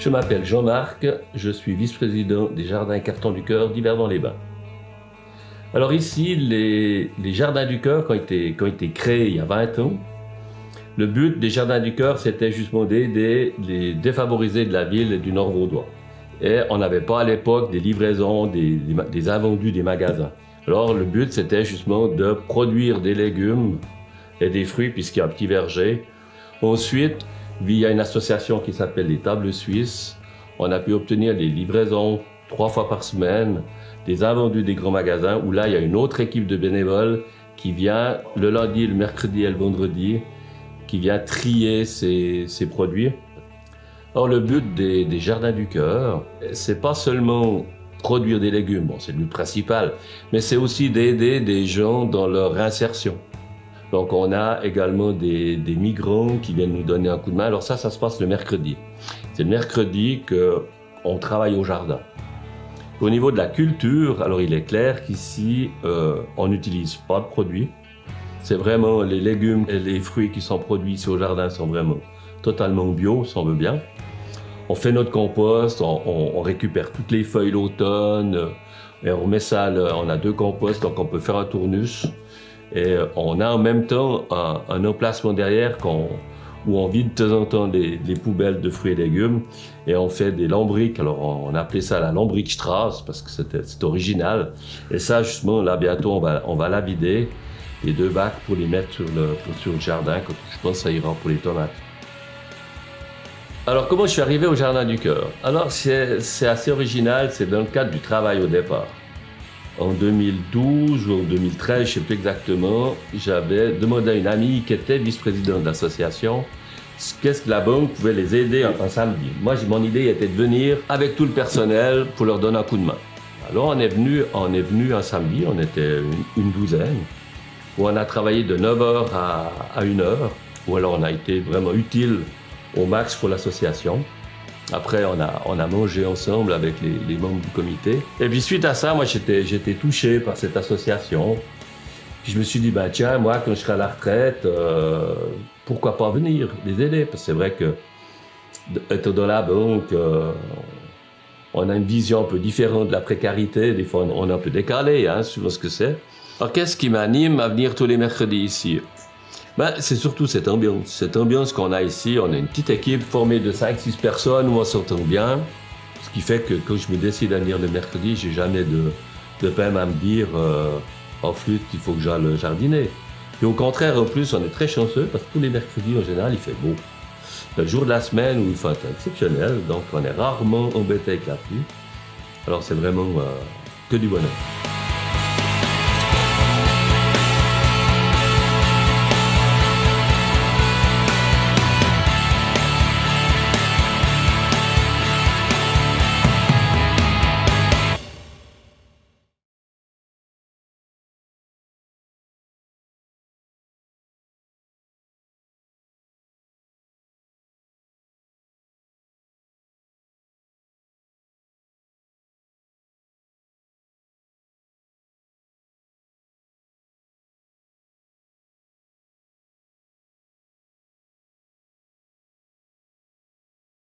Je m'appelle Jean-Marc, je suis vice-président des Jardins Carton du Cœur d'Yverdon-les-Bains. Alors ici, les Jardins du Cœur qui ont été créés il y a 20 ans, le but des Jardins du Cœur, c'était justement d'aider les défavorisés de la ville et du Nord vaudois. Et on n'avait pas à l'époque des livraisons, des invendus des magasins. Alors le but, c'était justement de produire des légumes et des fruits, puisqu'il y a un petit verger. Ensuite, via une association qui s'appelle les Tables Suisses, on a pu obtenir des livraisons 3 fois par semaine, des invendus des grands magasins, où là, il y a une autre équipe de bénévoles qui vient le lundi, le mercredi et le vendredi, qui vient trier ces produits. Or, le but des Jardins du Cœur, c'est pas seulement produire des légumes, bon, c'est le but principal, mais c'est aussi d'aider des gens dans leur réinsertion. Donc, on a également des migrants qui viennent nous donner un coup de main. Alors ça se passe le mercredi. C'est le mercredi qu'on travaille au jardin. Au niveau de la culture, alors il est clair qu'ici, on n'utilise pas de produits. C'est vraiment les légumes et les fruits qui sont produits ici au jardin sont vraiment totalement bio, si on veut bien. On fait notre compost, on récupère toutes les feuilles l'automne, et on met ça, on a 2 composts, donc on peut faire un tournus. Et on a en même temps un emplacement derrière où on vide de temps en temps les poubelles de fruits et légumes et on fait des lambriques. Alors on appelait ça la lambriquestrasse parce que c'est original. Et ça justement, là bientôt on va la vider, les 2 bacs pour les mettre sur le jardin. Je pense que ça ira pour les tomates. Alors comment je suis arrivé au Jardin du Cœur? Alors c'est assez original, c'est dans le cadre du travail au départ. En 2012 ou en 2013, je ne sais plus exactement, j'avais demandé à une amie qui était vice-présidente de l'association qu'est-ce que la banque pouvait les aider un samedi. Moi, mon idée était de venir avec tout le personnel pour leur donner un coup de main. Alors on est venu un samedi, on était une douzaine, où on a travaillé de 9h à 1h, où alors on a été vraiment utile au max pour l'association. Après, on a mangé ensemble avec les membres du comité. Et puis suite à ça, moi j'étais touché par cette association. Puis je me suis dit, tiens, moi quand je serai à la retraite, pourquoi pas venir les aider? Parce que c'est vrai que être dans la banque, on a une vision un peu différente de la précarité. Des fois, on est un peu décalé, suivant ce que c'est. Alors qu'est-ce qui m'anime à venir tous les mercredis ici? C'est surtout cette ambiance qu'on a ici. On a une petite équipe formée de 5-6 personnes où on s'entend bien. Ce qui fait que quand je me décide à venir le mercredi, j'ai jamais de peine à me dire en flûte qu'il faut que j'aille jardiner. Et au contraire, en plus, on est très chanceux parce que tous les mercredis, en général, il fait beau. Le jour de la semaine où il fait un temps exceptionnel, donc on est rarement embêté avec la pluie. Alors c'est vraiment que du bonheur.